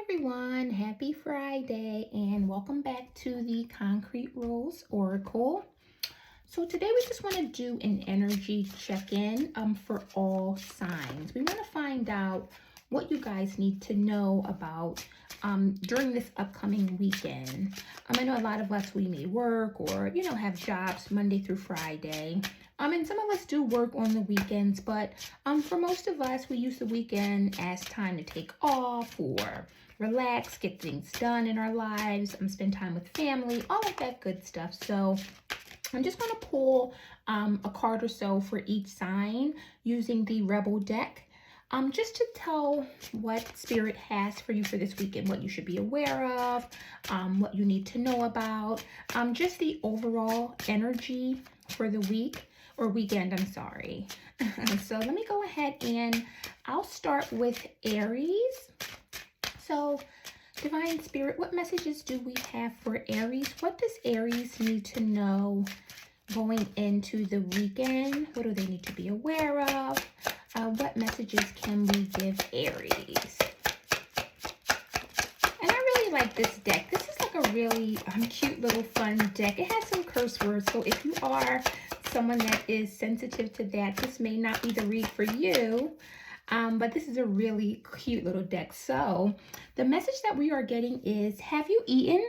everyone, happy Friday and welcome back to the Concrete Rose Oracle. So today we just want to do an energy check-in for all signs. We want to find out what you guys need to know about during this upcoming weekend. I know a lot of us, we may work or, have jobs Monday through Friday. And some of us do work on the weekends, but for most of us, we use the weekend as time to take off or relax, get things done in our lives, spend time with family, all of that good stuff. So I'm just going to pull a card or so for each sign using the Rebel deck. Just to tell what Spirit has for you for this weekend, what you should be aware of, what you need to know about, just the overall energy for the week or weekend, I'm sorry. So let me go ahead and I'll start with Aries. So Divine Spirit, what messages do we have for Aries? What does Aries need to know going into the weekend? What do they need to be aware of? What messages can we give Aries? And I really like this deck. This is like a really cute little fun deck. It has some curse words, so if you are someone that is sensitive to that, this may not be the read for you. But this is a really cute little deck. So the message that we are getting is, have you eaten?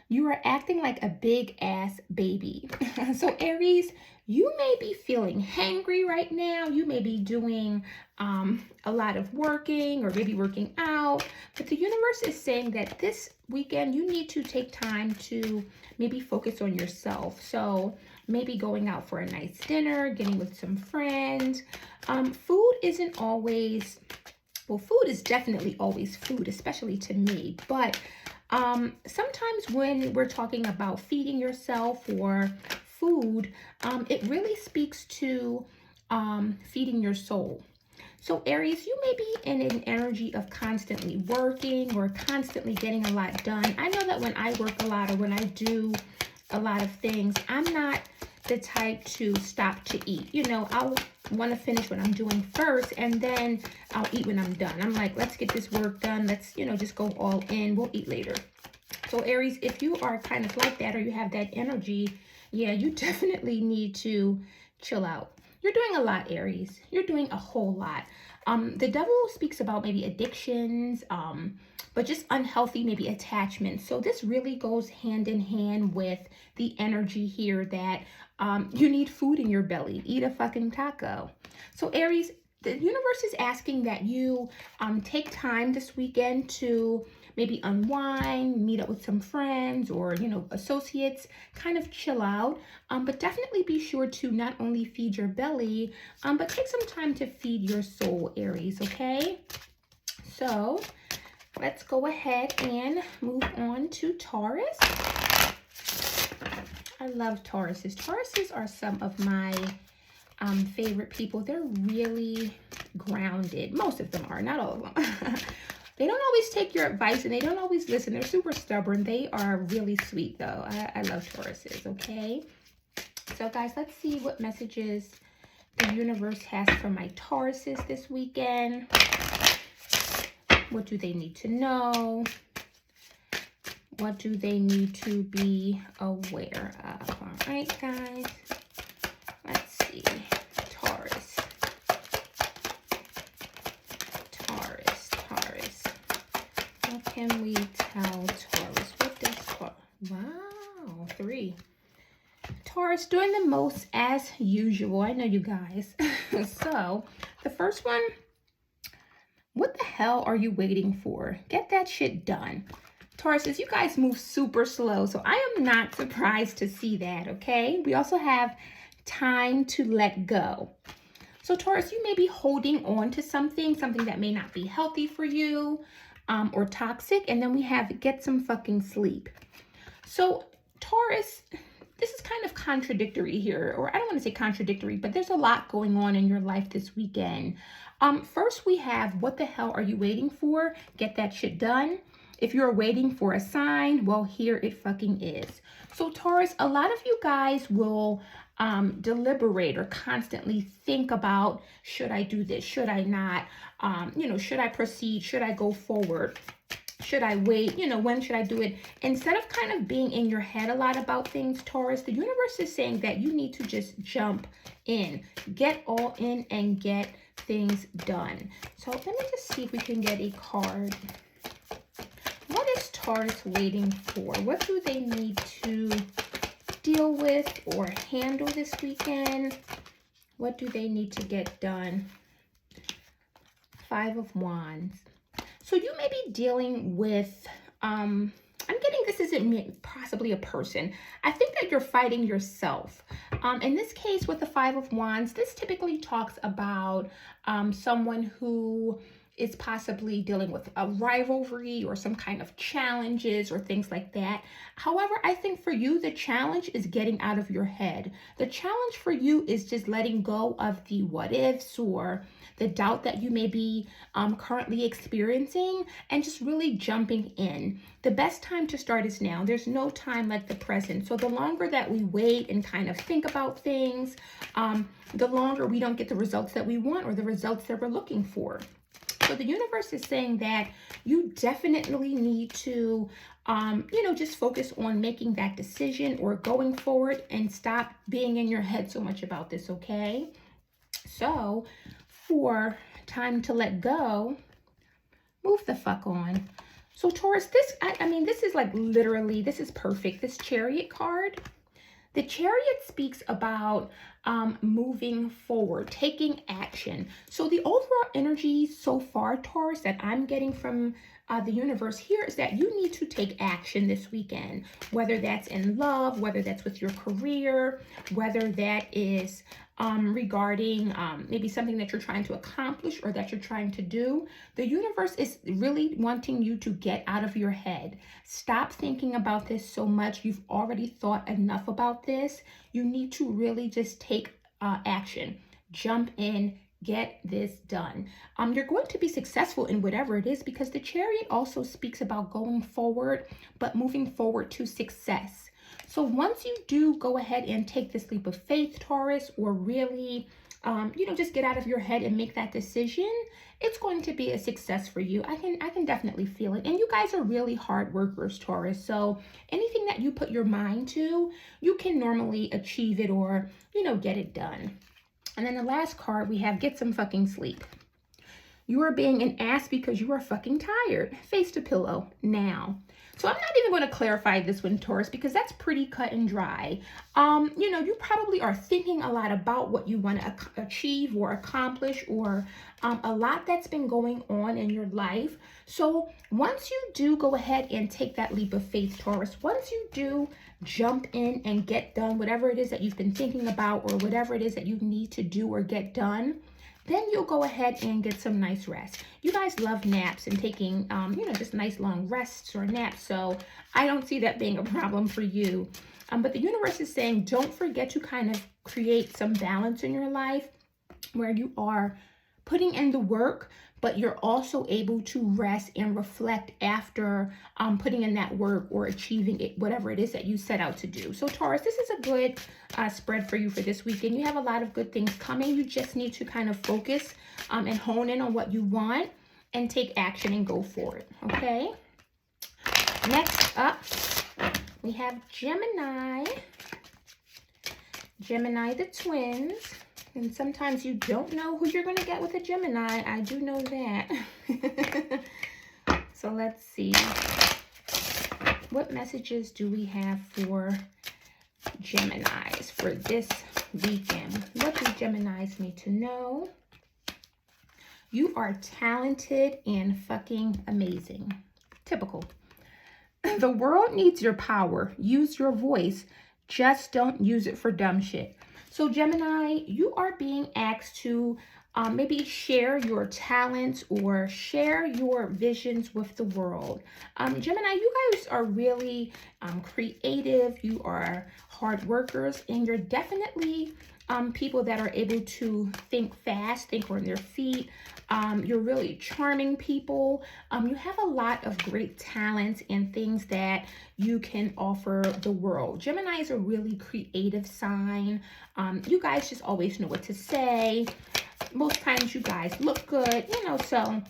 You are acting like a big ass baby. So Aries, you may be feeling hangry right now. You may be doing a lot of working or maybe working out. But the universe is saying that this weekend you need to take time to maybe focus on yourself. So maybe going out for a nice dinner, getting with some friends. Food isn't always, well, food is definitely always food, especially to me. But sometimes when we're talking about feeding yourself or food, it really speaks to feeding your soul. So Aries, you may be in an energy of constantly working or constantly getting a lot done. I know that when I work a lot or when I do a lot of things, I'm not the type to stop to eat. I'll want to finish what I'm doing first and then I'll eat when I'm done. I'm like, let's get this work done. Let's, just go all in. We'll eat later. So Aries, if you are kind of like that or you have that energy, yeah, you definitely need to chill out. You're doing a lot, Aries. You're doing a whole lot. The devil speaks about maybe addictions, but just unhealthy, maybe attachments. So this really goes hand in hand with the energy here that you need food in your belly. Eat a fucking taco. So Aries, the universe is asking that you take time this weekend to maybe unwind, meet up with some friends or, associates, kind of chill out. But definitely be sure to not only feed your belly, but take some time to feed your soul, Aries, okay? So let's go ahead and move on to Taurus. I love Tauruses. Tauruses are some of my favorite people. They're really grounded. Most of them are, not all of them. They don't always take your advice and they don't always listen. They're super stubborn. They are really sweet though. I love Tauruses, okay? So guys, let's see what messages the universe has for my Tauruses this weekend. What do they need to know? What do they need to be aware of? All right, guys. Let's see. Taurus. What can we tell Taurus? What does Taurus? Wow, 3. Taurus doing the most as usual. I know you guys. So the first one, what the hell are you waiting for? Get that shit done. Tauruses, you guys move super slow, so I am not surprised to see that, okay? We also have time to let go. So Taurus, you may be holding on to something that may not be healthy for you or toxic, and then we have get some fucking sleep. So Taurus, this is kind of contradictory here, or I don't want to say contradictory, but there's a lot going on in your life this weekend. First, we have, what the hell are you waiting for? Get that shit done. If you're waiting for a sign, well, here it fucking is. So Taurus, a lot of you guys will deliberate or constantly think about, should I do this? Should I not? Should I proceed? Should I go forward? should I wait? You know, when should I do it? Instead of kind of being in your head a lot about things, Taurus, the universe is saying that you need to just jump in. Get all in and get things done. So let me just see if we can get a card. What is Taurus waiting for? What do they need to deal with or handle this weekend? What do they need to get done? 5 of Wands. So you may be dealing with, I'm getting this isn't possibly a person. I think that you're fighting yourself. In this case with the 5 of Wands, this typically talks about someone who is possibly dealing with a rivalry or some kind of challenges or things like that. However, I think for you, the challenge is getting out of your head. The challenge for you is just letting go of the what ifs or the doubt that you may be currently experiencing and just really jumping in. The best time to start is now. There's no time like the present. So the longer that we wait and kind of think about things, the longer we don't get the results that we want or the results that we're looking for. So the universe is saying that you definitely need to, you know, just focus on making that decision or going forward and stop being in your head so much about this, okay? So for time to let go, move the fuck on. So Taurus, this, I mean, this is like literally, this is perfect. This Chariot card. The Chariot speaks about moving forward, taking action. So the overall energy so far, Taurus, that I'm getting from the universe here is that you need to take action this weekend, whether that's in love, whether that's with your career, whether that is regarding maybe something that you're trying to accomplish or that you're trying to do. The universe is really wanting you to get out of your head. Stop thinking about this so much. You've already thought enough about this. You need to really just take action. Jump in. Get this done. You're going to be successful in whatever it is because the Chariot also speaks about going forward, but moving forward to success. So once you do go ahead and take this leap of faith, Taurus, or really, you know, just get out of your head and make that decision, it's going to be a success for you. I can definitely feel it. And you guys are really hard workers, Taurus. So anything that you put your mind to, you can normally achieve it or, you know, get it done. And then the last card we have, get some fucking sleep. You are being an ass because you are fucking tired. Face to pillow now. So I'm not even going to clarify this one, Taurus, because that's pretty cut and dry. You know, you probably are thinking a lot about what you want to achieve or accomplish or a lot that's been going on in your life. So once you do go ahead and take that leap of faith, Taurus, once you do jump in and get done whatever it is that you've been thinking about or whatever it is that you need to do or get done, then you'll go ahead and get some nice rest. You guys love naps and taking, you know, just nice long rests or naps. So I don't see that being a problem for you. But the universe is saying, don't forget to kind of create some balance in your life where you are putting in the work, but you're also able to rest and reflect after putting in that work or achieving it, whatever it is that you set out to do. So Taurus, this is a good spread for you for this weekend. You have a lot of good things coming. You just need to kind of focus and hone in on what you want and take action and go for it, okay? Next up, we have Gemini. Gemini the twins. And sometimes you don't know who you're going to get with a Gemini. I do know that. So let's see. What messages do we have for Geminis for this weekend? What do Geminis need to know? You are talented and fucking amazing. Typical. The world needs your power. Use your voice. Just don't use it for dumb shit. So Gemini, you are being asked to maybe share your talents or share your visions with the world. Gemini, you guys are really creative. You are hard workers, and you're definitely people that are able to think fast, think on their feet. You're really charming people. You have a lot of great talents and things that you can offer the world. Gemini is a really creative sign. You guys just always know what to say. Most times you guys look good, you know, so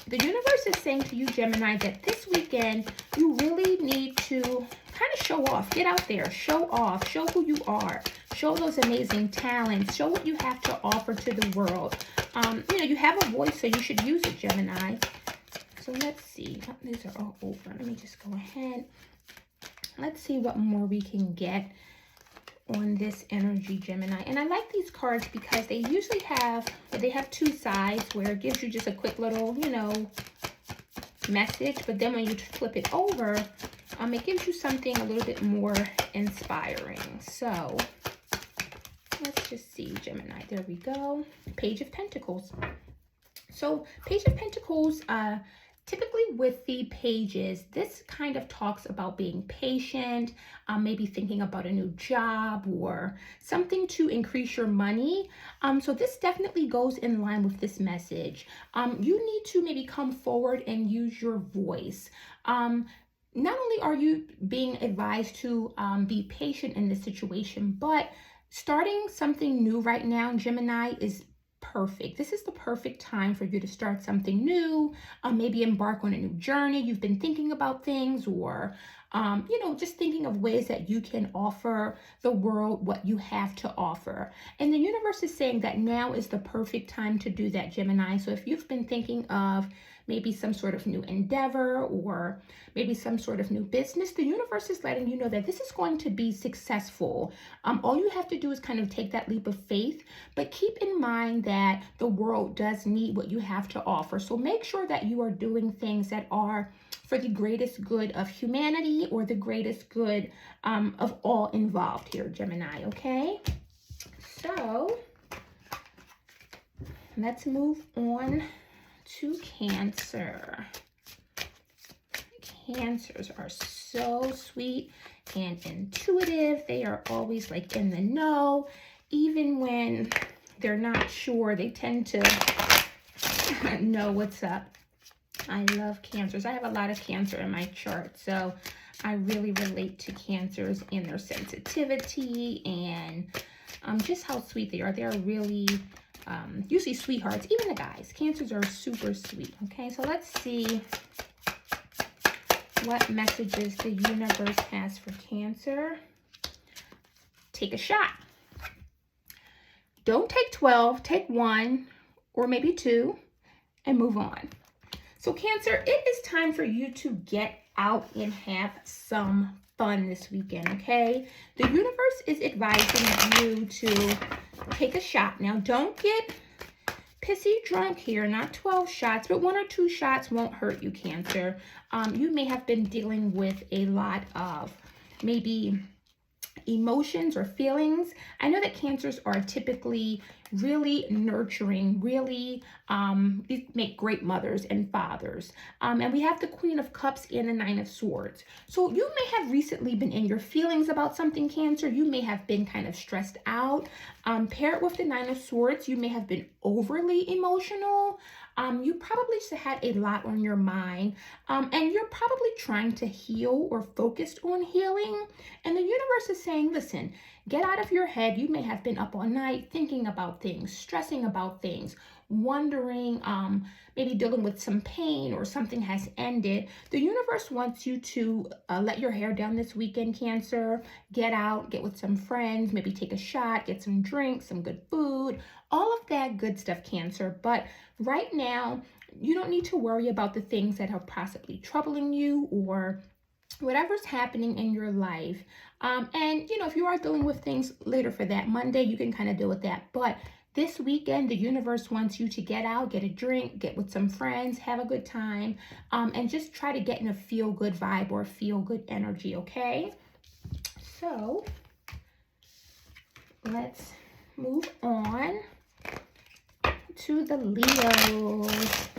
The universe is saying to you, Gemini, that this weekend you really need to kind of show off. Get out there, show off, show who you are, show those amazing talents, show what you have to offer to the world. You know, you have a voice, so you should use it, Gemini. So let's see. These are all over. Let me just go ahead. Let's see what more we can get on this energy, Gemini. And I like these cards because they usually have, they have two sides where it gives you just a quick little, you know, message. But then when you flip it over, it gives you something a little bit more inspiring. So let's just see, Gemini. There we go. Page of Pentacles. So Page of Pentacles, typically with the pages, this kind of talks about being patient, maybe thinking about a new job or something to increase your money. So this definitely goes in line with this message. You need to maybe come forward and use your voice. Not only are you being advised to be patient in this situation, but starting something new right now, Gemini, is perfect. This is the perfect time for you to start something new, maybe embark on a new journey. You've been thinking about things, or you know, just thinking of ways that you can offer the world what you have to offer. And the universe is saying that now is the perfect time to do that, Gemini. So if you've been thinking of maybe some sort of new endeavor or maybe some sort of new business, the universe is letting you know that this is going to be successful. All you have to do is kind of take that leap of faith, but keep in mind that the world does need what you have to offer. So make sure that you are doing things that are for the greatest good of humanity or the greatest good of all involved here, Gemini, okay? So let's move on to Cancer. Cancers are so sweet and intuitive. They are always like in the know. Even when they're not sure, they tend to know what's up. I love Cancers. I have a lot of Cancer in my chart, so I really relate to Cancers in their sensitivity and just how sweet they are. They're really usually sweethearts. Even the guys, Cancers are super sweet. Okay, so let's see what messages the universe has for Cancer. Take a shot. Don't take 12, take 1 or maybe 2 and move on. So Cancer, it is time for you to get out and have some fun this weekend, okay? The universe is advising you to take a shot. Now, don't get pissy drunk here, not 12 shots, but 1 or 2 shots won't hurt you, Cancer. You may have been dealing with a lot of maybe emotions or feelings. I know that Cancers are typically really nurturing, really make great mothers and fathers. And we have the Queen of Cups and the Nine of Swords. So you may have recently been in your feelings about something, Cancer. You may have been kind of stressed out. Paired with the Nine of Swords, you may have been overly emotional. You probably just had a lot on your mind, and you're probably trying to heal or focused on healing. And the universe is saying, listen, get out of your head. You may have been up all night thinking about things, stressing about things, wondering, maybe dealing with some pain or something has ended. The universe wants you to let your hair down this weekend, Cancer. Get out, get with some friends, maybe take a shot, get some drinks, some good food, all of that good stuff, Cancer. But right now, you don't need to worry about the things that are possibly troubling you or whatever's happening in your life. And, you know, if you are dealing with things later for that Monday, you can kind of deal with that. But this weekend, the universe wants you to get out, get a drink, get with some friends, have a good time, and just try to get in a feel-good vibe or feel-good energy, okay? So let's move on to the Leos.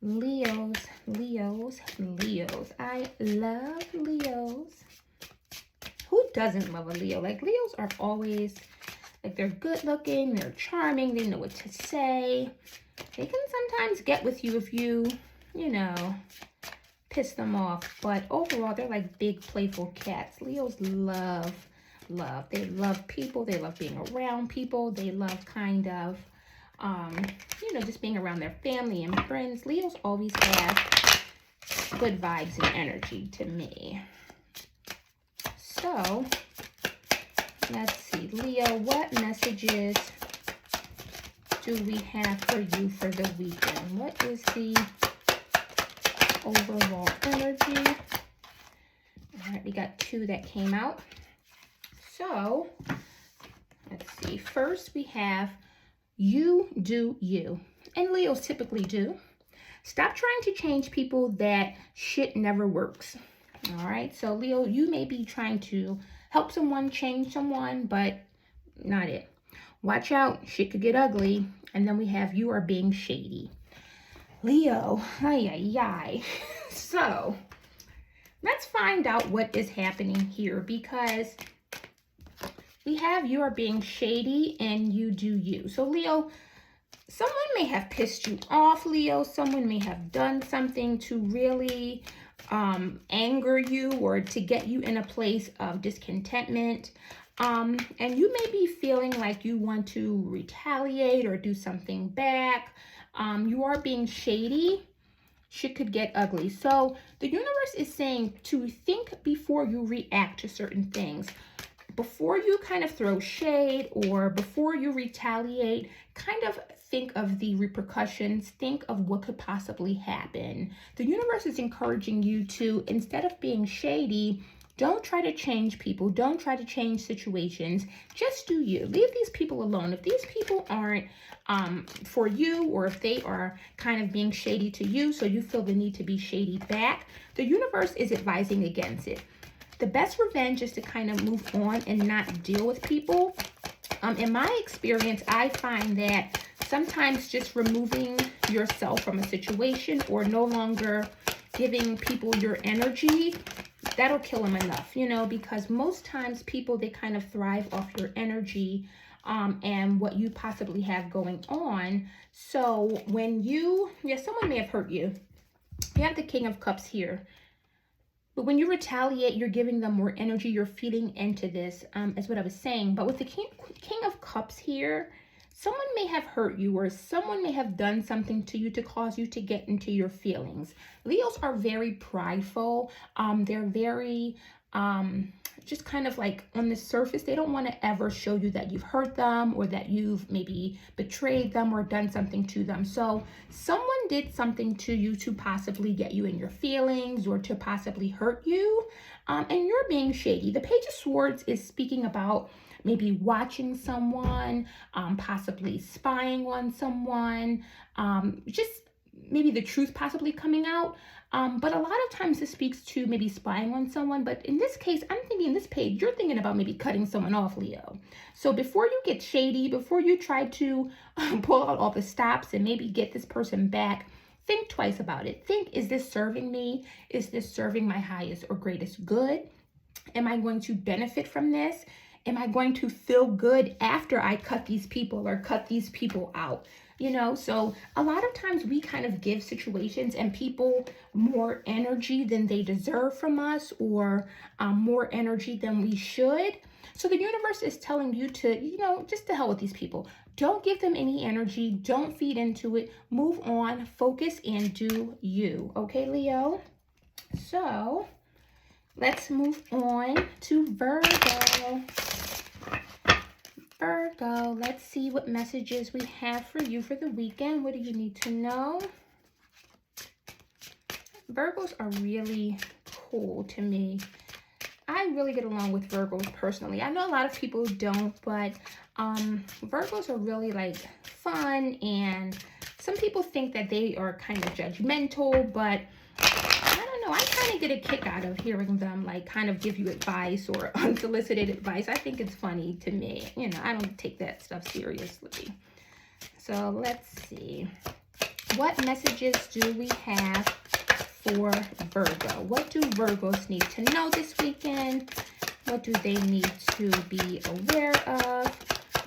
Leos. I love Leos. Who doesn't love a Leo? Like, Leos are always, like, they're good looking, they're charming, they know what to say. They can sometimes get with you if you know, piss them off. But overall, they're like big, playful cats. Leos love. They love people. They love being around people. They love kind of You know, just being around their family and friends. Leos always have good vibes and energy to me. So, let's see. Leo, what messages do we have for you for the weekend? What is the overall energy? All right, we got 2 that came out. So, let's see. First, we have you do you. And Leos typically do. Stop trying to change people. That shit never works. All right. So, Leo, you may be trying to help someone, change someone, but not it. Watch out. Shit could get ugly. And then we have you are being shady. Leo. Ay, ay, ay. So, let's find out what is happening here, because we have you are being shady and you do you. So, Leo, someone may have pissed you off, Leo. Someone may have done something to really anger you or to get you in a place of discontentment. And you may be feeling like you want to retaliate or do something back. You are being shady. Shit could get ugly. So the universe is saying to think before you react to certain things. Before you kind of throw shade or before you retaliate, kind of think of the repercussions, think of what could possibly happen. The universe is encouraging you to, instead of being shady, don't try to change people. Don't try to change situations. Just do you. Leave these people alone. If these people aren't for you, or if they are kind of being shady to you, so you feel the need to be shady back, the universe is advising against it. The best revenge is to kind of move on and not deal with people. In my experience, I find that sometimes just removing yourself from a situation or no longer giving people your energy, that'll kill them enough, you know, because most times people, they kind of thrive off your energy and what you possibly have going on. So when someone may have hurt you. You have the King of Cups here. But when you retaliate, you're giving them more energy. You're feeding into this, is what I was saying. But with the King of Cups here, someone may have hurt you or someone may have done something to you to cause you to get into your feelings. Leos are very prideful. They're very just kind of like on the surface. They don't want to ever show you that you've hurt them or that you've maybe betrayed them or done something to them. So someone did something to you to possibly get you in your feelings or to possibly hurt you. And you're being shady. The Page of Swords is speaking about maybe watching someone, possibly spying on someone, just maybe the truth possibly coming out. But a lot of times this speaks to maybe spying on someone. But in this case, I'm thinking this page, you're thinking about maybe cutting someone off, Leo. So before you get shady, before you try to pull out all the stops and maybe get this person back, think twice about it. Think, is this serving me? Is this serving my highest or greatest good? Am I going to benefit from this? Am I going to feel good after I cut these people or cut these people out? You know, so a lot of times we kind of give situations and people more energy than they deserve from us, or more energy than we should. So the universe is telling you to, you know, just to hell with these people. Don't give them any energy. Don't feed into it. Move on, focus, and do you. Okay, Leo? So let's move on to Virgo. Virgo, let's see what messages we have for you for the weekend. What do you need to know? Virgos are really cool to me. I really get along with Virgos personally. I know a lot of people don't, but Virgos are really like fun, and some people think that they are kind of judgmental, but I don't know. I kind of get a kick out of hearing them like kind of give you advice or unsolicited advice. I think it's funny to me. You know, I don't take that stuff seriously. So let's see. What messages do we have for Virgo? What do Virgos need to know this weekend? What do they need to be aware of?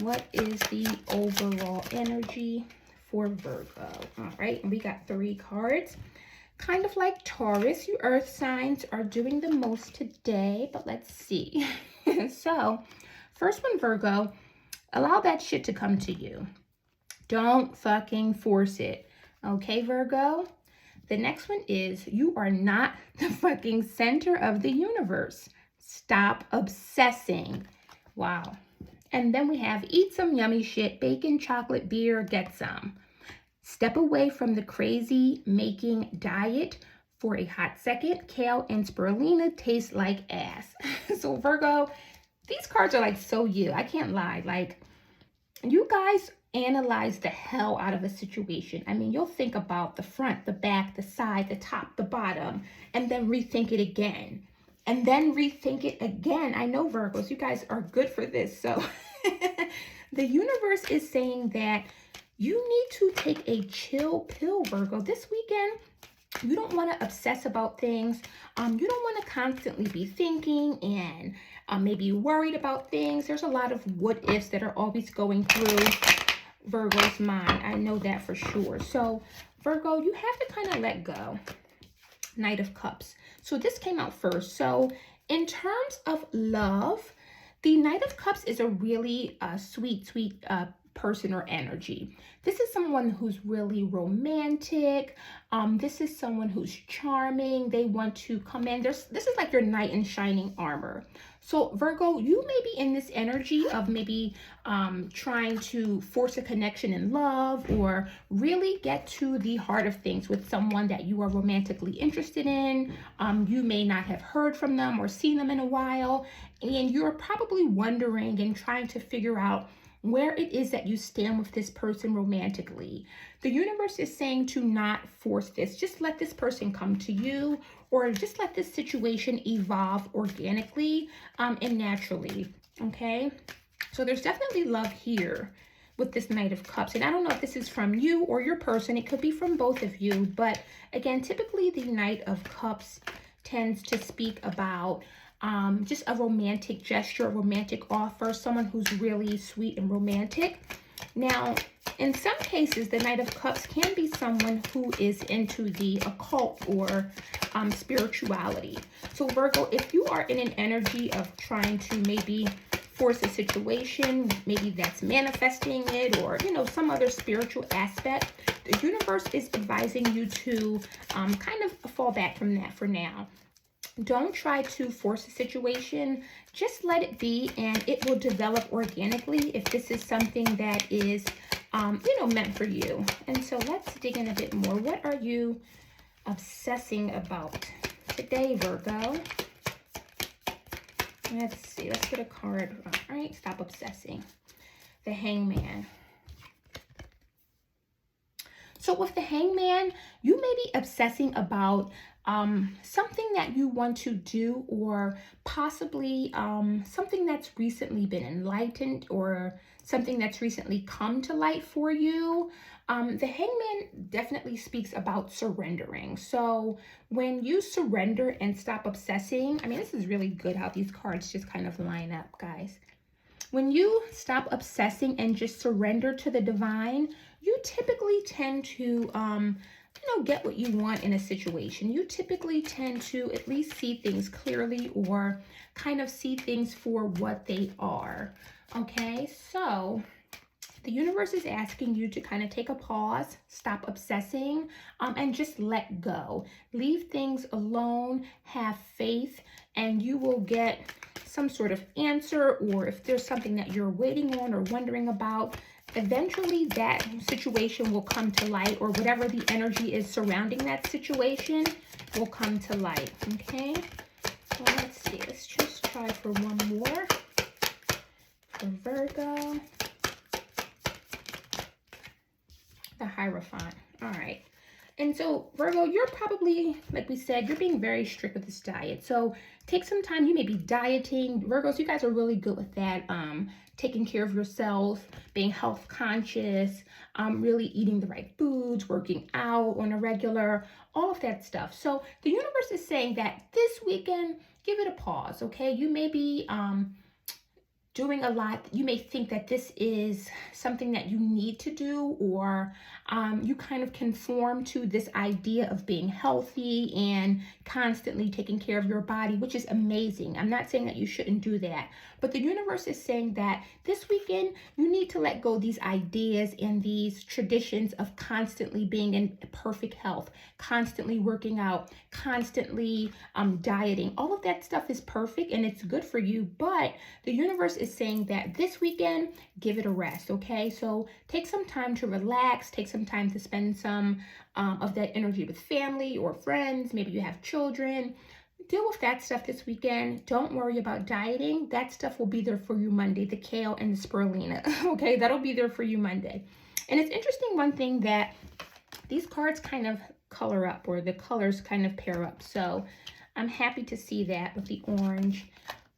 What is the overall energy for Virgo? All right, and we got 3 cards. Kind of like Taurus, you earth signs are doing the most today, but let's see. So, first one, Virgo, allow that shit to come to you. Don't fucking force it. Okay, Virgo? The next one is, you are not the fucking center of the universe. Stop obsessing. Wow. And then we have, eat some yummy shit, bacon, chocolate, beer, get some. Step away from the crazy making diet for a hot second. Kale and spirulina taste like ass. So Virgo, these cards are like so you. I can't lie. Like, you guys analyze the hell out of a situation. I mean, you'll think about the front, the back, the side, the top, the bottom, and then rethink it again. And then rethink it again. I know, Virgos, you guys are good for this. So the universe is saying that you need to take a chill pill, Virgo. This weekend, you don't want to obsess about things. You don't want to constantly be thinking and maybe worried about things. There's a lot of what ifs that are always going through Virgo's mind. I know that for sure. So Virgo, you have to kind of let go. Knight of Cups. So this came out first. So in terms of love, the Knight of Cups is a really sweet person or energy. This is someone who's really romantic. This is someone who's charming. They want to come in. This is like your knight in shining armor. So Virgo, you may be in this energy of maybe trying to force a connection in love or really get to the heart of things with someone that you are romantically interested in. You may not have heard from them or seen them in a while, and you're probably wondering and trying to figure out where it is that you stand with this person romantically. The universe is saying to not force this. Just let this person come to you, or just let this situation evolve organically and naturally, okay? So there's definitely love here with this Knight of Cups. And I don't know if this is from you or your person. It could be from both of you. But again, typically the Knight of Cups tends to speak about just a romantic gesture, a romantic offer, someone who's really sweet and romantic. Now, in some cases, the Knight of Cups can be someone who is into the occult or spirituality. So Virgo, if you are in an energy of trying to maybe force a situation, maybe that's manifesting it, or, you know, some other spiritual aspect, the universe is advising you to kind of fall back from that for now. Don't try to force a situation. Just let it be, and it will develop organically if this is something that is, you know, meant for you. And so let's dig in a bit more. What are you obsessing about today, Virgo? Let's see. Let's get a card. All right. Stop obsessing. The Hangman. So with the Hangman, you may be obsessing about something that you want to do, or possibly something that's recently been enlightened, or something that's recently come to light for you. The Hangman definitely speaks about surrendering. So when you surrender and stop obsessing, I mean, this is really good how these cards just kind of line up, guys. When you stop obsessing and just surrender to the divine, you typically tend to you know, get what you want in a situation. You typically tend to at least see things clearly, or kind of see things for what they are. Okay, so the universe is asking you to kind of take a pause, stop obsessing, and just let go. Leave things alone, have faith, and you will get some sort of answer, or if there's something that you're waiting on or wondering about, eventually that situation will come to light, or whatever the energy is surrounding that situation will come to light, okay? So let's see. Let's just try for one more for Virgo. The Hierophant. All right. And so, Virgo, you're probably, like we said, you're being very strict with this diet. So take some time. You may be dieting. Virgos, you guys are really good with that. Taking care of yourself, being health conscious, really eating the right foods, working out on a regular, all of that stuff. So the universe is saying that this weekend, give it a pause, okay? You may be doing a lot. You may think that this is something that you need to do, or you kind of conform to this idea of being healthy and constantly taking care of your body, which is amazing. I'm not saying that you shouldn't do that, but the universe is saying that this weekend you need to let go of these ideas and these traditions of constantly being in perfect health, constantly working out, constantly dieting. All of that stuff is perfect and it's good for you, but the universe is saying that this weekend, give it a rest, okay? So take some time to relax, take some time to spend some of that energy with family or friends. Maybe you have children. Deal with that stuff this weekend. Don't worry about dieting. That stuff will be there for you Monday, the kale and the spirulina, okay? That'll be there for you Monday. And it's interesting, one thing, that these cards kind of color up, or the colors kind of pair up. So I'm happy to see that with the orange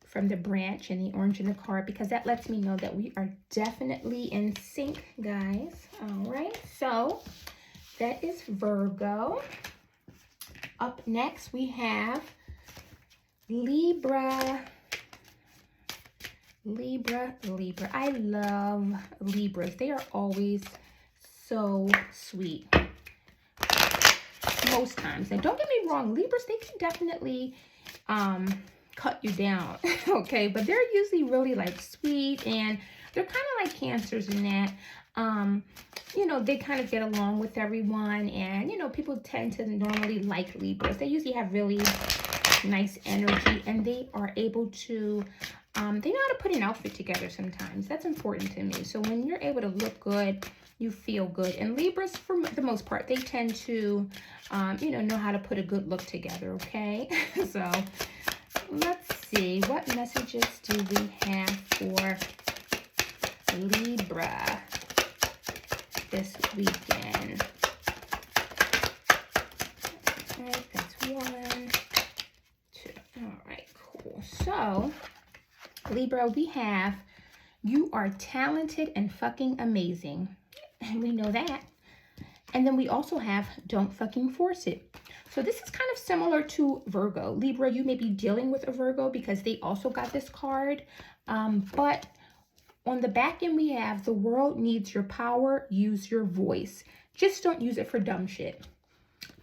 from the branch and the orange in the card, because that lets me know that we are definitely in sync, guys. All right, so that is Virgo. Up next, we have Libra. Libra. I love Libras. They are always so sweet. Most times. And don't get me wrong, Libras, they can definitely cut you down, okay? But they're usually really like sweet, and they're kind of like Cancers in that, you know, they kind of get along with everyone, and, you know, people tend to normally like Libras. They usually have really nice energy, and they are able to, they know how to put an outfit together sometimes. That's important to me. So when you're able to look good, you feel good. And Libras, for the most part, they tend to, you know how to put a good look together, okay? So let's see, what messages do we have for Libra this weekend? All right, that's 1, 2. All right, cool. So Libra, we have, you are talented and fucking amazing. And we know that. And then we also have, don't fucking force it. So this is kind of similar to Virgo. Libra, you may be dealing with a Virgo because they also got this card. But on the back end, we have, the world needs your power. Use your voice. Just don't use it for dumb shit.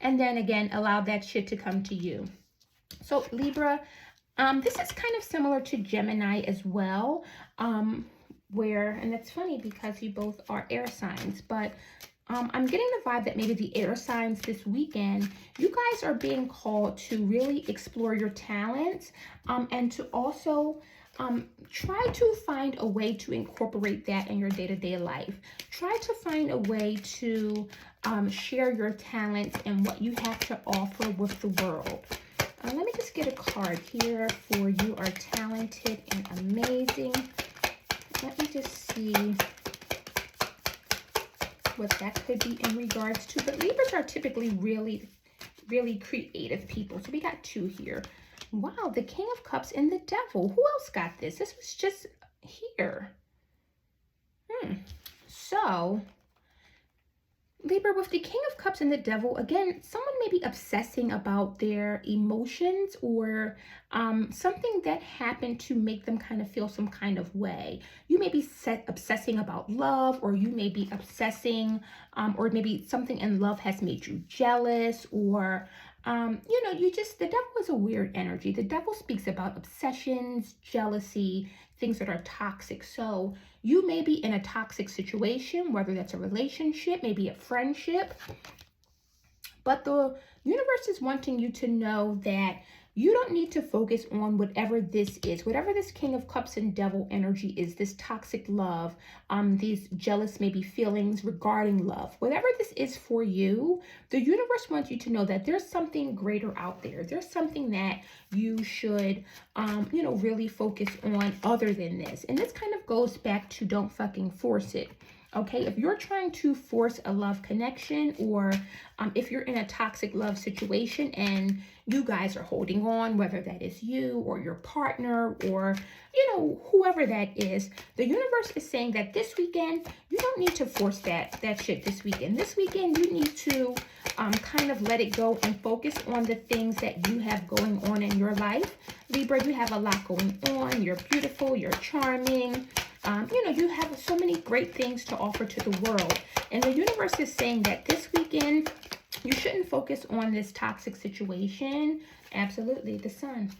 And then again, allow that shit to come to you. So Libra, this is kind of similar to Gemini as well. And it's funny because you both are air signs, but I'm getting the vibe that maybe the air signs this weekend, you guys are being called to really explore your talents, and to also try to find a way to incorporate that in your day-to-day life. Try to find a way to share your talents and what you have to offer with the world. Let me just get a card here for you are talented and amazing. Let me just see what that could be in regards to. But Libras are typically really, really creative people. So we got 2 here. Wow, the King of Cups and the Devil. Who else got this? This was just here. So Libra, with the King of Cups and the Devil, again, someone may be obsessing about their emotions, or something that happened to make them kind of feel some kind of way. You may be obsessing about love, or you may be obsessing, or maybe something in love has made you jealous, or, you know, the devil is a weird energy. The devil speaks about obsessions, jealousy, things that are toxic. So you may be in a toxic situation, whether that's a relationship, maybe a friendship. But the universe is wanting you to know that you don't need to focus on whatever this is, whatever this King of Cups and Devil energy is, this toxic love, these jealous maybe feelings regarding love. Whatever this is for you, the universe wants you to know that there's something greater out there. There's something that you should, you know, really focus on other than this. And this kind of goes back to don't fucking force it. Okay, if you're trying to force a love connection, or if you're in a toxic love situation and you guys are holding on, whether that is you or your partner or, you know, whoever that is, the universe is saying that this weekend, you don't need to force that shit this weekend. This weekend, you need to kind of let it go and focus on the things that you have going on in your life. Libra, you have a lot going on. You're beautiful. You're charming. You know, you have so many great things to offer to the world. And the universe is saying that this weekend, you shouldn't focus on this toxic situation. Absolutely. The sun.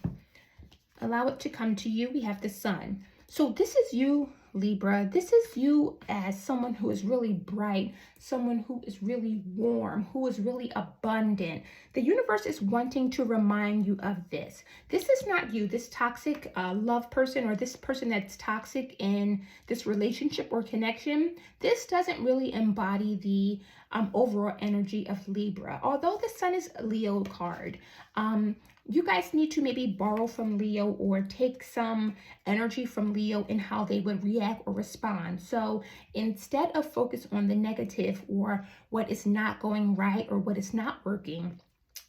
Allow it to come to you. We have the sun. So this is you, Libra. This is you as someone who is really bright, someone who is really warm, who is really abundant. The universe is wanting to remind you of this. This is not you, this toxic love person, or this person that's toxic in this relationship or connection. This doesn't really embody the overall energy of Libra. Although the sun is a Leo card, you guys need to maybe borrow from Leo or take some energy from Leo in how they would react or respond. So instead of focus on the negative or what is not going right or what is not working,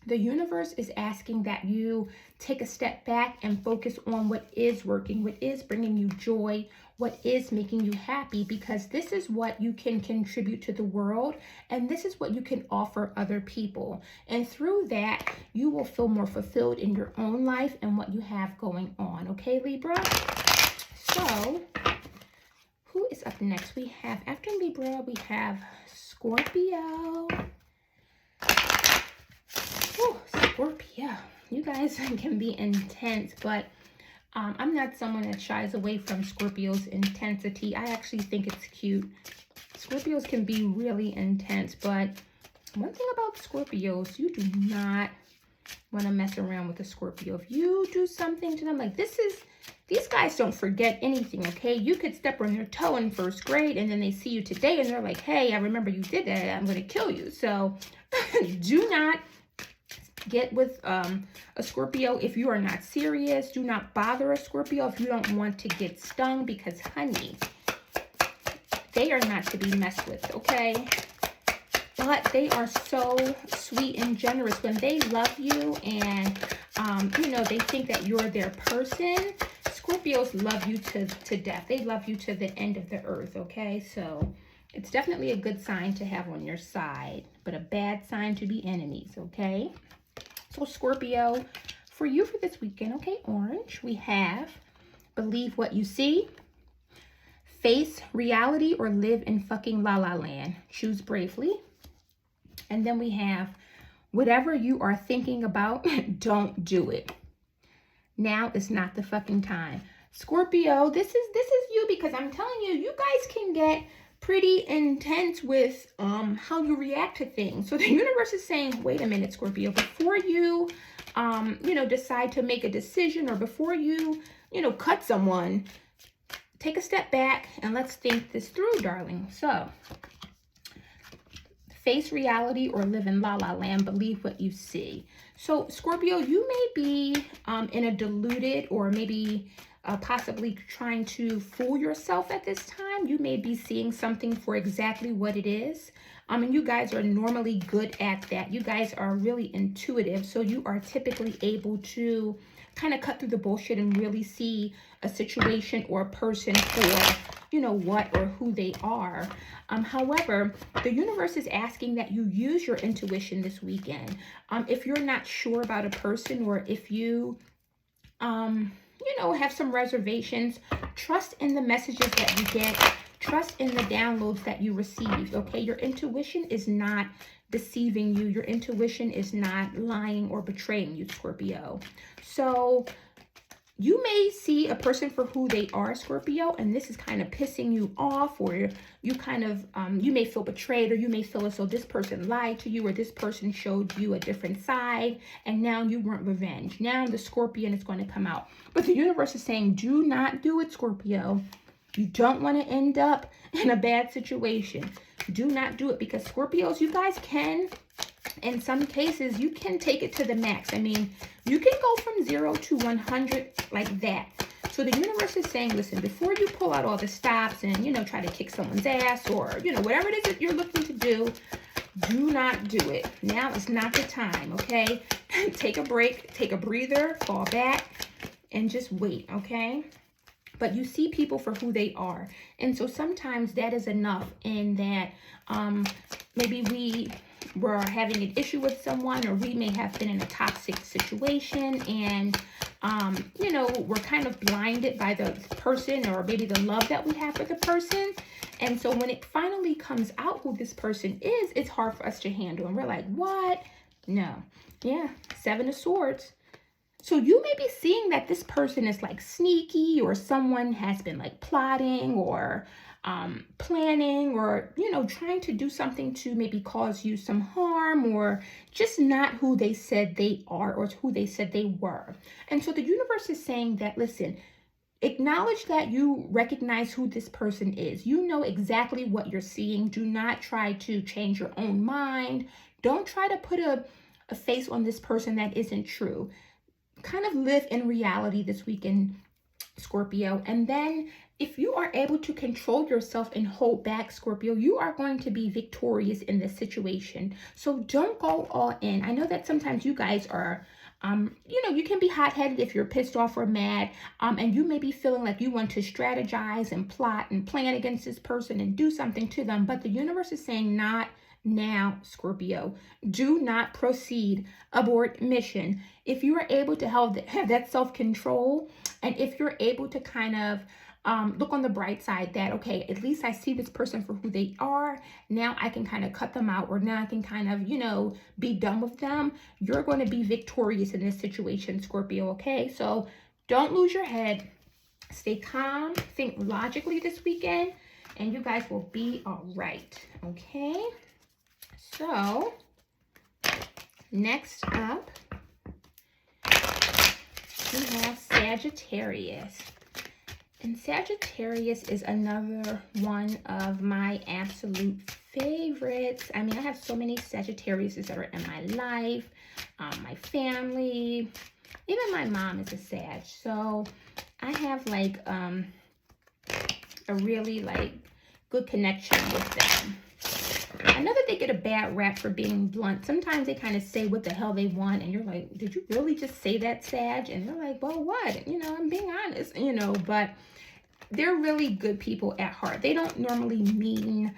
the universe is asking that you take a step back and focus on what is working, what is bringing you joy, what is making you happy, because this is what you can contribute to the world, and this is what you can offer other people. And through that, you will feel more fulfilled in your own life and what you have going on. Okay, Libra? So, who is up next? We have, after Libra, we have Scorpio. Oh, Scorpio. You guys can be intense, but I'm not someone that shies away from Scorpio's intensity. I actually think it's cute. Scorpios can be really intense, but one thing about Scorpios, you do not want to mess around with a Scorpio. If you do something to them, like these guys don't forget anything, okay? You could step on their toe in first grade, and then they see you today, and they're like, hey, I remember you did that. I'm going to kill you. So do not get with a Scorpio if you are not serious. Do not bother a Scorpio if you don't want to get stung, because, honey, they are not to be messed with, okay? But they are so sweet and generous when they love you and, you know, they think that you're their person. Scorpios love you to death. They love you to the end of the earth, okay? So it's definitely a good sign to have on your side, but a bad sign to be enemies, okay? So Scorpio, for you for this weekend, okay, orange, we have believe what you see, face reality, or live in fucking la la land. Choose bravely. And then we have whatever you are thinking about, don't do it. Now is not the fucking time. Scorpio, this is you, because I'm telling you, you guys can get pretty intense with how you react to things. So the universe is saying, wait a minute, Scorpio, before you you know, decide to make a decision, or before you, you know, cut someone, take a step back and let's think this through, darling. So face reality or live in la la land, believe what you see. So Scorpio, you may be in a deluded, or maybe possibly trying to fool yourself at this time. You may be seeing something for exactly what it is. And you guys are normally good at that. You guys are really intuitive. So you are typically able to kind of cut through the bullshit and really see a situation or a person for, you know, what or who they are. However, the universe is asking that you use your intuition this weekend. If you're not sure about a person, or if you, you know, have some reservations, trust in the messages that you get. Trust in the downloads that you receive, okay? Your intuition is not deceiving you. Your intuition is not lying or betraying you, Scorpio. So you may see a person for who they are, Scorpio, and this is kind of pissing you off, or you kind of, you may feel betrayed, or you may feel as though this person lied to you, or this person showed you a different side, and now you want revenge. Now the Scorpion is going to come out. But the universe is saying, do not do it, Scorpio. You don't want to end up in a bad situation. Do not do it, because Scorpios, you guys can, in some cases, you can take it to the max. I mean, you can go from 0 to 100 like that. So So the universe is saying, listen, before you pull out all the stops and, you know, try to kick someone's ass or, you know, whatever it is that you're looking to do not do it. Now is not the time, okay? Take a break, take a breather, fall back, and just wait, okay? But you see people for who they are. And so sometimes that is enough in that maybe we were having an issue with someone, or we may have been in a toxic situation, and you know, we're kind of blinded by the person, or maybe the love that we have for the person. And so when it finally comes out who this person is, it's hard for us to handle. And we're like, what? No. Yeah, 7 of Swords. So you may be seeing that this person is like sneaky, or someone has been like plotting or planning, or, you know, trying to do something to maybe cause you some harm, or just not who they said they are or who they said they were. And so the universe is saying that, listen, acknowledge that you recognize who this person is. You know exactly what you're seeing. Do not try to change your own mind. Don't try to put a face on this person that isn't true. Kind of live in reality this weekend, Scorpio. And then if you are able to control yourself and hold back, Scorpio, you are going to be victorious in this situation. So don't go all in. I know that sometimes you guys are, you know, you can be hot-headed if you're pissed off or mad, and you may be feeling like you want to strategize and plot and plan against this person and do something to them. But the universe is saying, not now, Scorpio. Do not proceed. Abort mission. If you are able to have that self-control, and if you're able to kind of look on the bright side that, okay, at least I see this person for who they are. Now I can kind of cut them out, or now I can kind of, you know, be done with them. You're going to be victorious in this situation, Scorpio, okay? So don't lose your head. Stay calm. Think logically this weekend, and you guys will be all right, okay? So next up, we have Sagittarius. And Sagittarius is another one of my absolute favorites. I mean, I have so many Sagittariuses that are in my life, my family, even my mom is a Sag. So I have like a really like good connection with them. I know that they get a bad rap for being blunt. Sometimes they kind of say what the hell they want, and you're like, did you really just say that, Sag? And they're like, well, what? You know, I'm being honest, you know, but they're really good people at heart. They don't normally mean,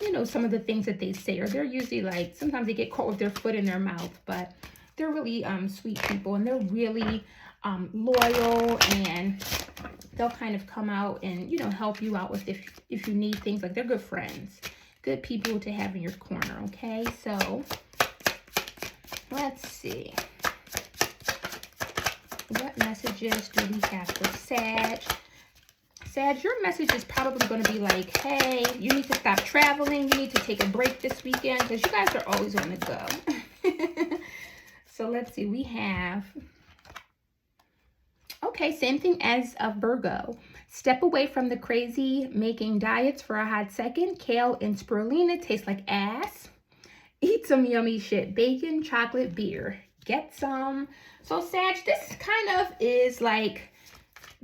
you know, some of the things that they say, or they're usually like, sometimes they get caught with their foot in their mouth, but they're really sweet people, and they're really loyal, and they'll kind of come out and, you know, help you out with if you need things. Like, they're good friends. Good people to have in your corner, okay? So, let's see. What messages do we have for Sag? Sag, your message is probably going to be like, hey, you need to stop traveling. You need to take a break this weekend, because you guys are always on the go. So, let's see. We have... Okay, same thing as a Virgo. Step away from the crazy making diets for a hot second. Kale and spirulina taste like ass. Eat some yummy shit. Bacon, chocolate, beer. Get some. So, Sag, this kind of is like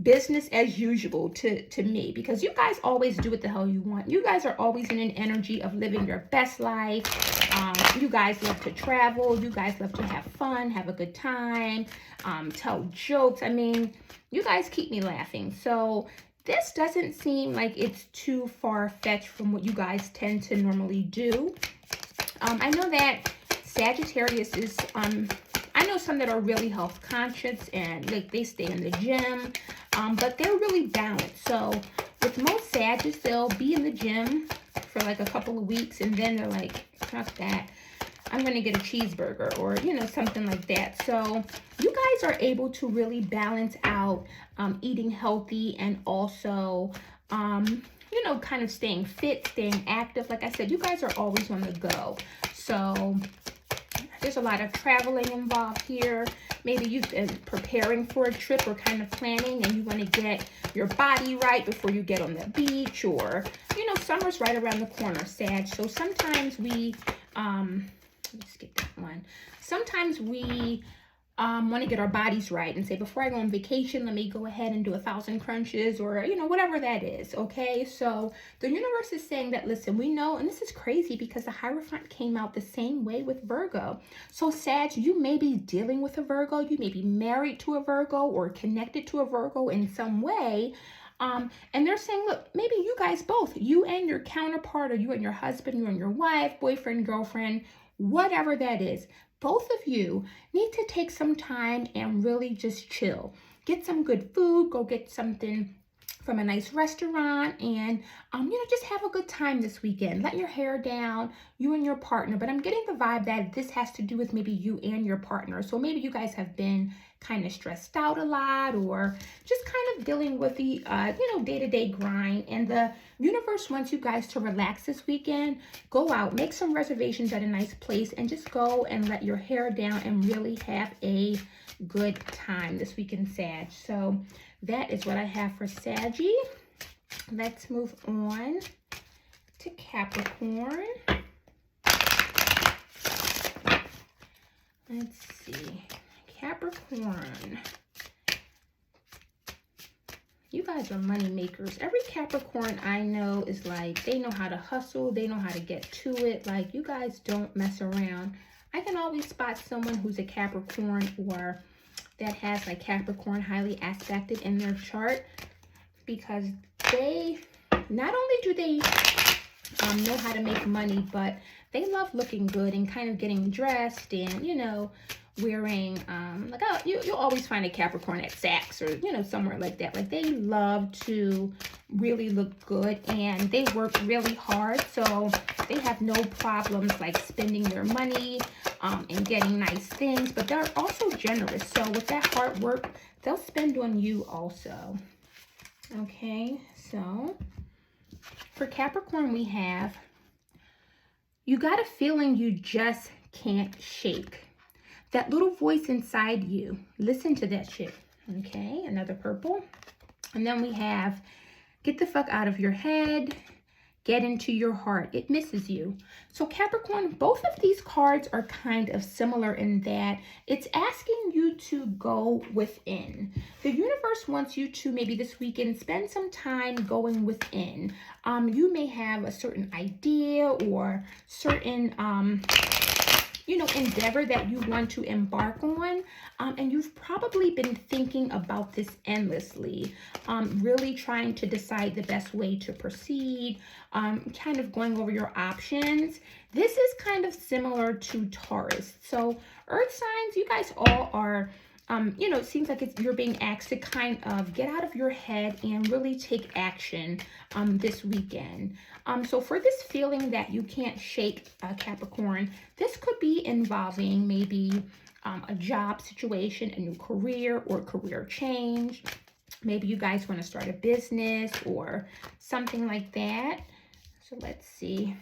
business as usual to me, because you guys always do what the hell you want. You guys are always in an energy of living your best life. You guys love to travel. You guys love to have fun, have a good time, tell jokes. I mean, you guys keep me laughing. So this doesn't seem like it's too far-fetched from what you guys tend to normally do. I know that Sagittarius is, I know some that are really health conscious, and like they stay in the gym, but they're really balanced. So with most Sagittarius, they'll be in the gym for like a couple of weeks, and then they're like, fuck that, I'm gonna get a cheeseburger, or, you know, something like that. So you guys are able to really balance out eating healthy, and also you know, kind of staying fit, staying active. Like I said, you guys are always on the go. So there's a lot of traveling involved here. Maybe you've been preparing for a trip, or kind of planning, and you want to get your body right before you get on the beach, or, you know, summer's right around the corner, Sag. So sometimes we, let's get that one. Sometimes we want to get our bodies right and say, before I go on vacation, let me go ahead and do 1,000 crunches, or, you know, whatever that is. Okay. So the universe is saying that, listen, we know, and this is crazy because the Hierophant came out the same way with Virgo. So Sag, you may be dealing with a Virgo. You may be married to a Virgo or connected to a Virgo in some way. And they're saying, look, maybe you guys both, you and your counterpart, or you and your husband, you and your wife, boyfriend, girlfriend, whatever that is, both of you need to take some time and really just chill. Get some good food, go get something from a nice restaurant, and you know, just have a good time this weekend. Let your hair down, you and your partner. But I'm getting the vibe that this has to do with maybe you and your partner. So maybe you guys have been kind of stressed out a lot, or just kind of dealing with the you know, day-to-day grind, and the universe wants you guys to relax this weekend. Go out, make some reservations at a nice place, and just go and let your hair down and really have a good time this weekend, Sag. So that is what I have for Saggy. Let's move on to Capricorn. Let's see. Capricorn. You guys are money makers. Every Capricorn I know is like, they know how to hustle. They know how to get to it. Like, you guys don't mess around. I can always spot someone who's a Capricorn, or that has like Capricorn highly aspected in their chart, because they, not only do they know how to make money, but they love looking good and kind of getting dressed and, you know, wearing like, oh, you'll always find a Capricorn at Saks, or, you know, somewhere like that. Like, they love to really look good, and they work really hard, so they have no problems like spending their money and getting nice things. But they're also generous, so with that hard work, they'll spend on you also. Okay, so for Capricorn, we have, you got a feeling you just can't shake. That little voice inside you, listen to that shit. Okay, another purple. And then we have, get the fuck out of your head, get into your heart. It misses you. So Capricorn, both of these cards are kind of similar in that it's asking you to go within. The universe wants you to maybe this weekend spend some time going within. You may have a certain idea or certain you know, endeavor that you want to embark on, and you've probably been thinking about this endlessly, really trying to decide the best way to proceed, kind of going over your options. This is kind of similar to Taurus. So earth signs, you guys all are, you know, it seems like you're being asked to kind of get out of your head and really take action this weekend. So for this feeling that you can't shake, Capricorn, this could be involving maybe a job situation, a new career, or career change. Maybe you guys want to start a business or something like that. So let's see.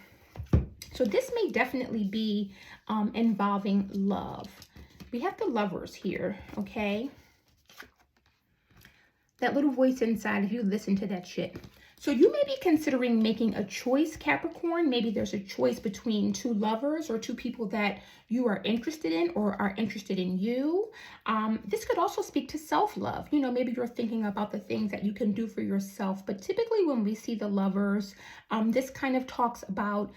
So this may definitely be involving love. We have the Lovers here, okay? That little voice inside of you, listen to that shit. So you may be considering making a choice, Capricorn. Maybe there's a choice between two lovers or two people that you are interested in or are interested in you. This could also speak to self-love. You know, maybe you're thinking about the things that you can do for yourself. But typically when we see the Lovers, this kind of talks about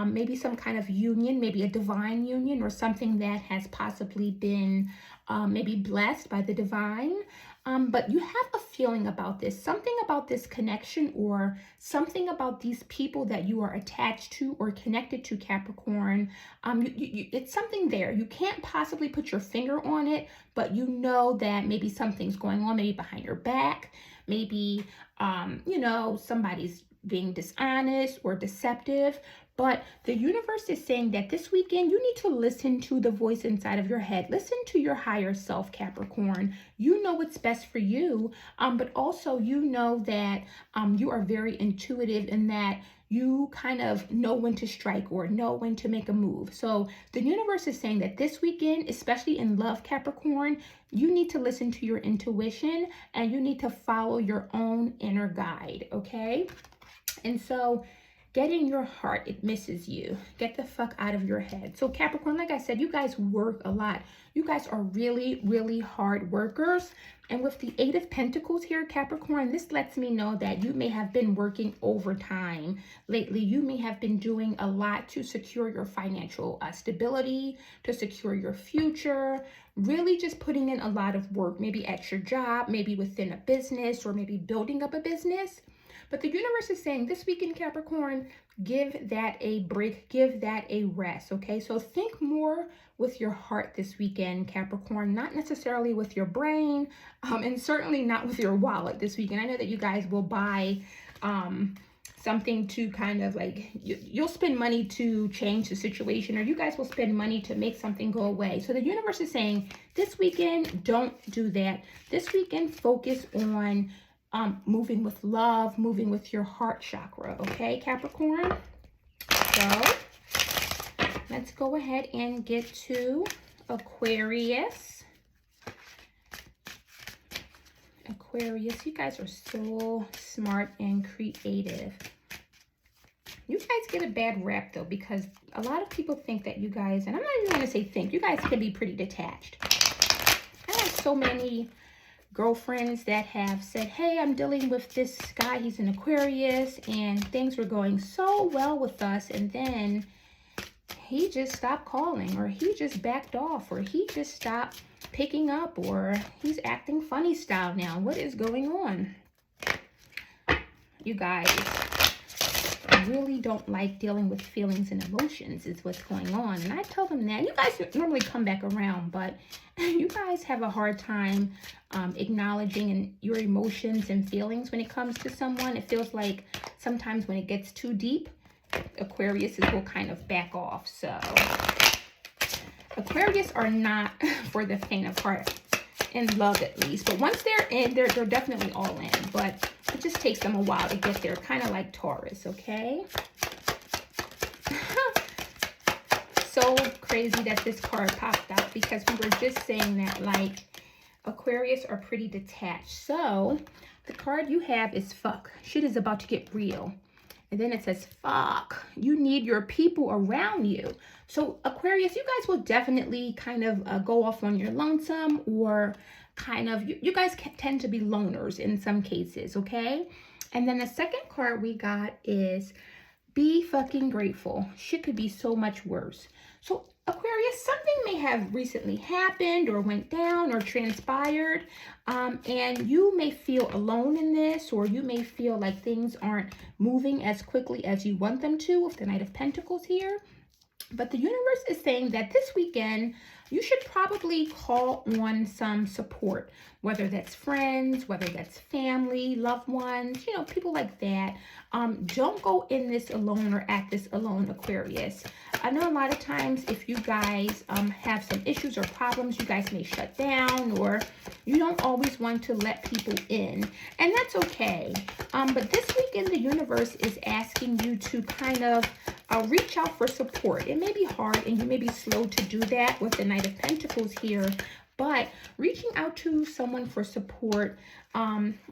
maybe some kind of union, maybe a divine union, or something that has possibly been maybe blessed by the divine. But you have a feeling about this, something about this connection, or something about these people that you are attached to or connected to, Capricorn. It's something there. You can't possibly put your finger on it, but you know that maybe something's going on, maybe behind your back, maybe, you know, somebody's being dishonest or deceptive. But the universe is saying that this weekend, you need to listen to the voice inside of your head. Listen to your higher self, Capricorn. You know what's best for you, but also you know that you are very intuitive in that you kind of know when to strike or know when to make a move. So the universe is saying that this weekend, especially in love, Capricorn, you need to listen to your intuition and you need to follow your own inner guide, okay? And so get in your heart, it misses you. Get the fuck out of your head. So Capricorn, like I said, you guys work a lot. You guys are really, really hard workers. And with the Eight of Pentacles here, Capricorn, this lets me know that you may have been working overtime lately. You may have been doing a lot to secure your financial stability, to secure your future, really just putting in a lot of work, maybe at your job, maybe within a business, or maybe building up a business. But the universe is saying this weekend, Capricorn, give that a break, give that a rest, okay? So think more with your heart this weekend, Capricorn, not necessarily with your brain, and certainly not with your wallet this weekend. I know that you guys will buy something to kind of like, you'll spend money to change the situation, or you guys will spend money to make something go away. So the universe is saying this weekend, don't do that. This weekend, focus on moving with love, moving with your heart chakra, okay, Capricorn? So let's go ahead and get to Aquarius. Aquarius, you guys are so smart and creative. You guys get a bad rap though, because a lot of people think that you guys, and I'm not even going to say think, you guys can be pretty detached. I have so many girlfriends that have said, hey, I'm dealing with this guy, he's an Aquarius, and things were going so well with us, and then he just stopped calling, or he just backed off, or he just stopped picking up, or he's acting funny style now. What is going on? You guys really don't like dealing with feelings and emotions is what's going on. And I tell them that. You guys normally come back around, but you guys have a hard time acknowledging your emotions and feelings when it comes to someone. It feels like sometimes when it gets too deep, Aquarius will kind of back off. So Aquarius are not for the faint of heart, in love at least. But once they're in, they're definitely all in. But it just takes them a while to get there, kind of like Taurus, okay? So crazy that this card popped out, because we were just saying that, like, Aquarius are pretty detached. So the card you have is fuck. Shit is about to get real. And then it says, fuck, you need your people around you. So Aquarius, you guys will definitely kind of go off on your lonesome, or kind of, you guys tend to be loners in some cases, okay? And then the second card we got is be fucking grateful. Shit could be so much worse. So Aquarius, something may have recently happened or went down or transpired, and you may feel alone in this, or you may feel like things aren't moving as quickly as you want them to with the Knight of Pentacles here. But the universe is saying that this weekend, you should probably call on some support, whether that's friends, whether that's family, loved ones, you know, people like that. Don't go in this alone or at this alone, Aquarius. I know a lot of times if you guys have some issues or problems, you guys may shut down, or you don't always want to let people in, and that's okay. But this weekend, the universe is asking you to kind of reach out for support. It may be hard, and you may be slow to do that with the Knight of Pentacles here, but reaching out to someone for support,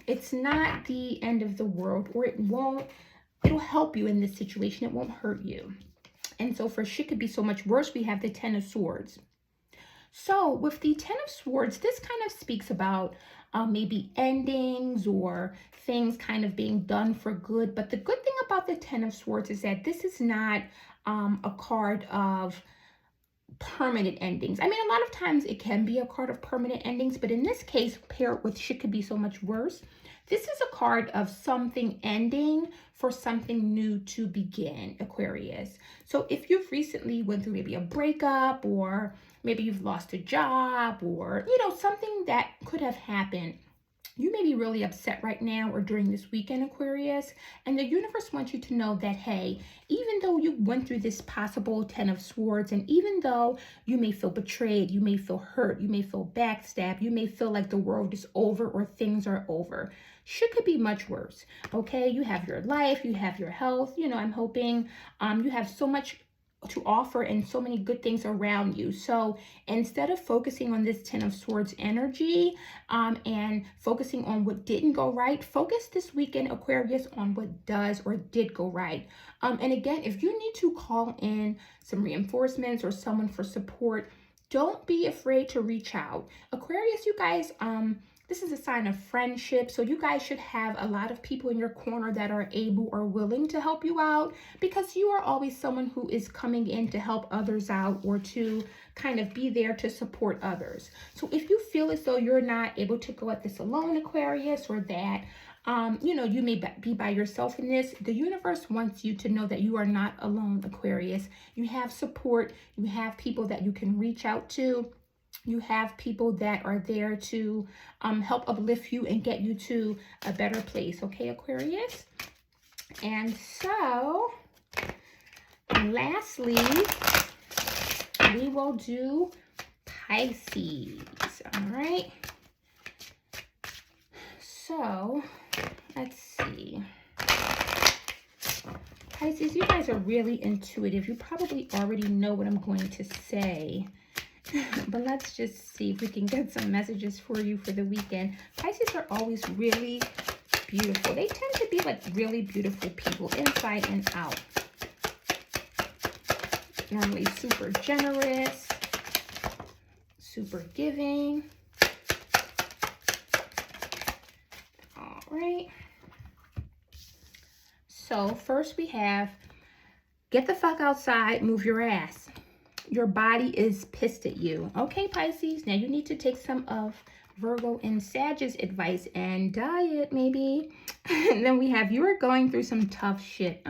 it's not the end of the world, or it'll help you in this situation. It won't hurt you. And so for shit could be so much worse, we have the Ten of Swords. So with the Ten of Swords, this kind of speaks about maybe endings or things kind of being done for good. But the good thing about the Ten of Swords is that this is not a card of permanent endings. I mean, a lot of times it can be a card of permanent endings, but in this case, paired with shit could be so much worse, this is a card of something ending for something new to begin, Aquarius. So if you've recently went through maybe a breakup, or maybe you've lost a job, or, you know, something that could have happened, you may be really upset right now or during this weekend, Aquarius, and the universe wants you to know that, hey, even though you went through this possible Ten of Swords, and even though you may feel betrayed, you may feel hurt, you may feel backstabbed, you may feel like the world is over or things are over, shit could be much worse, okay? You have your life, you have your health, you know, I'm hoping you have so much to offer and so many good things around you. So instead of focusing on this Ten of Swords energy and focusing on what didn't go right, focus this weekend, Aquarius, on what does or did go right. And again, if you need to call in some reinforcements or someone for support, don't be afraid to reach out. Aquarius, you guys, this is a sign of friendship, so you guys should have a lot of people in your corner that are able or willing to help you out, because you are always someone who is coming in to help others out or to kind of be there to support others. So if you feel as though you're not able to go at this alone, Aquarius, or that you know, you may be by yourself in this, the universe wants you to know that you are not alone, Aquarius. You have support. You have people that you can reach out to. You have people that are there to help uplift you and get you to a better place. Okay, Aquarius? And so, lastly, we will do Pisces. All right? So, let's see. Pisces, you guys are really intuitive. You probably already know what I'm going to say. But let's just see if we can get some messages for you for the weekend. Pisces are always really beautiful. They tend to be like really beautiful people inside and out. Normally super generous, super giving. All right. So first we have, get the fuck outside, move your ass. Your body is pissed at you. Okay, Pisces, now you need to take some of Virgo and Sagittarius advice and diet, maybe. And then we have, you are going through some tough shit.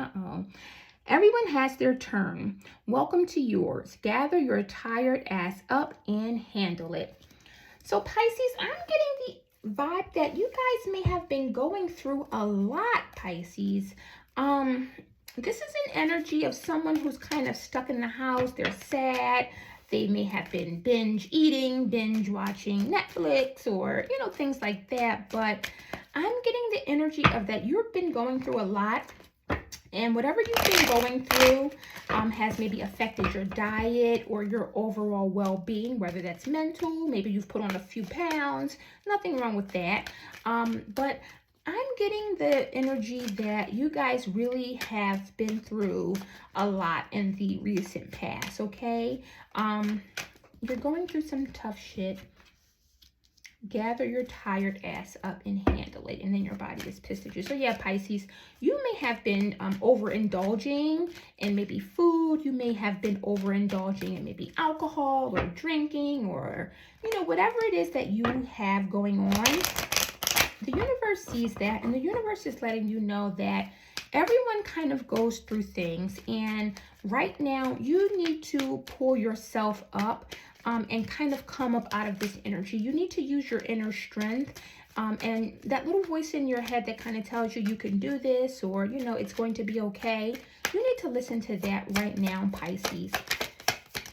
Everyone has their turn. Welcome to yours. Gather your tired ass up and handle it. So Pisces, I'm getting the vibe that you guys may have been going through a lot, Pisces. This is an energy of someone who's kind of stuck in the house. They're sad. They may have been binge eating, binge watching Netflix, or, you know, things like that. But I'm getting the energy of that you've been going through a lot. And whatever you've been going through has maybe affected your diet or your overall well-being, whether that's mental, maybe you've put on a few pounds, nothing wrong with that. But I'm getting the energy that you guys really have been through a lot in the recent past, okay? You're going through some tough shit. Gather your tired ass up and handle it, and then your body is pissed at you. So yeah, Pisces, you may have been overindulging in maybe food. You may have been overindulging in maybe alcohol or drinking, or, you know, whatever it is that you have going on. The universe sees that, and the universe is letting you know that everyone kind of goes through things, and right now you need to pull yourself up and kind of come up out of this energy. You need to use your inner strength, and that little voice in your head that kind of tells you you can do this, or, you know, it's going to be okay. You need to listen to that right now, Pisces,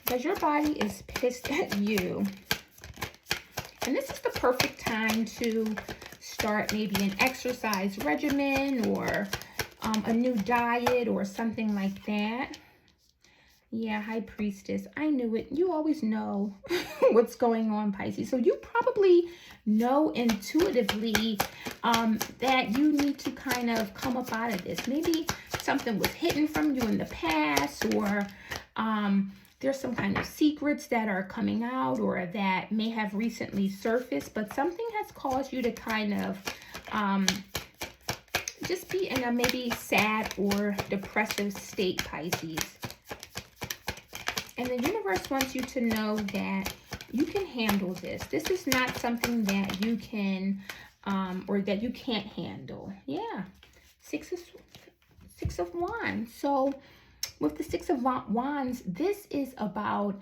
because your body is pissed at you. And this is the perfect time to start maybe an exercise regimen or a new diet or something like that. Yeah, High Priestess, I knew it. You always know what's going on, Pisces. So you probably know intuitively that you need to kind of come up out of this. Maybe something was hidden from you in the past, or there's some kind of secrets that are coming out or that may have recently surfaced, but something has caused you to kind of just be in a maybe sad or depressive state, Pisces. And the universe wants you to know that you can handle this. This is not something that you can or that you can't handle. Yeah. Six of Wands. So with the Six of Wands, this is about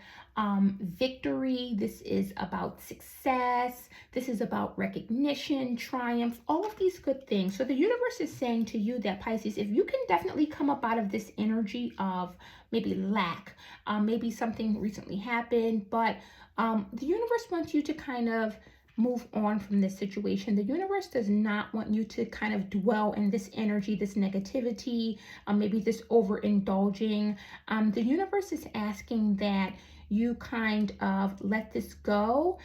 victory. This is about success. This is about recognition, triumph, all of these good things. So the universe is saying to you that, Pisces, if you can definitely come up out of this energy of maybe lack, maybe something recently happened, but the universe wants you to kind of move on from this situation. The universe does not want you to kind of dwell in this energy, this negativity, maybe this overindulging. The universe is asking that you kind of let this go,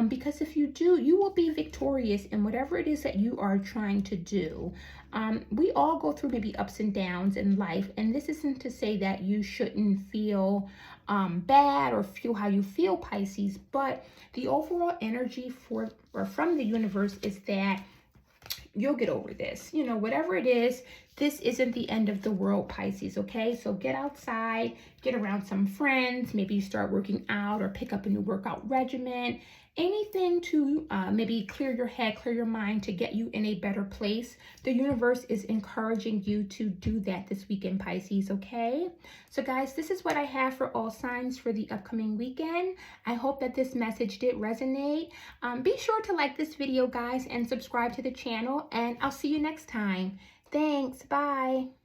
because if you do, you will be victorious in whatever it is that you are trying to do. We all go through maybe ups and downs in life, and this isn't to say that you shouldn't feel bad or feel how you feel, Pisces, but the overall energy from the universe is that you'll get over this. You know, whatever it is, this isn't the end of the world, Pisces, okay? So get outside, get around some friends, maybe you start working out or pick up a new workout regimen, anything to maybe clear your head, clear your mind, to get you in a better place. The universe is encouraging you to do that this weekend, Pisces, okay? So guys, this is what I have for all signs for the upcoming weekend. I hope that this message did resonate. Be sure to like this video, guys, and subscribe to the channel, and I'll see you next time. Thanks. Bye.